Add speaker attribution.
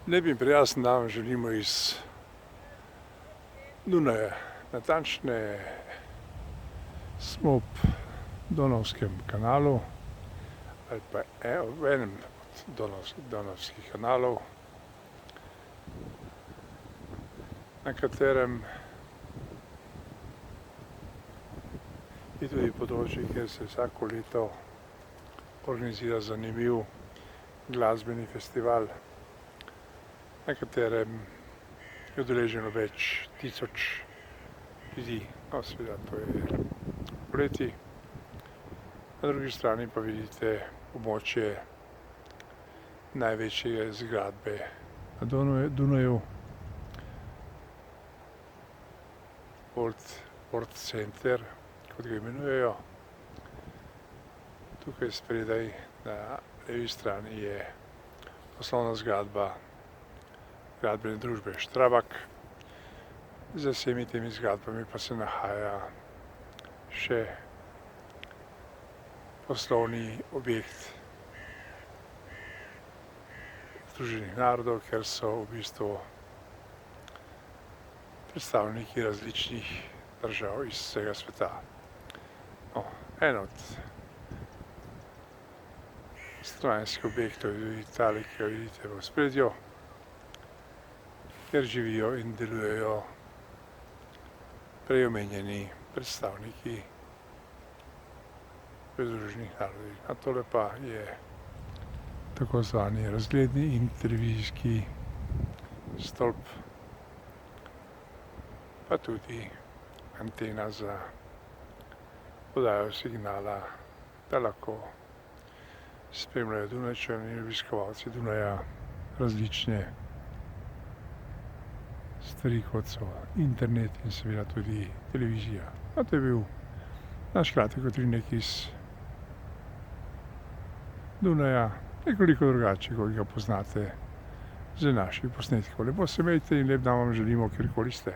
Speaker 1: Lep in prijazen dan želimo iz Dunaja. Natančne smo ob Donavskem kanalu ali pa v enem od Donavskih kanalov, na katerem je tudi področje, kjer se vsako leto organizira zanimiv glasbeni festival, na katerem je udeleženo več tisoč ljudi. No, seveda, to je poleti. Na drugi strani pa vidite območje največje zgradbe na Dunaju, World Center, kot ga imenujejo. Tukaj spredaj na levi strani je poslovna zgradba gradbene družbe Strabag. Za vsemi temi zgradbami pa se nahaja še poslovni objekt Združenih narodov, ker so v bistvu predstavniki različnih držav iz vsega sveta. No, en od stanovanjskih objektov je tudi tale, ki ga vidite v ospredju, kjer živijo in delujejo prej omenjeni predstavniki Združenih narodov. A tole pa je tako zvani razgledni in televizijski stolp, pa tudi antena za podajo signala, da lahko spremljajo Dunajčani in obiskovalci Dunaja različne stvari, kot so internet in seveda tudi televizija. A to je bil naš kratek utrinek iz Dunaja, nekoliko drugače, kot ga poznate z naših posnetkov. Lepo se imejte in lep dan vam želimo, kjerkoli ste.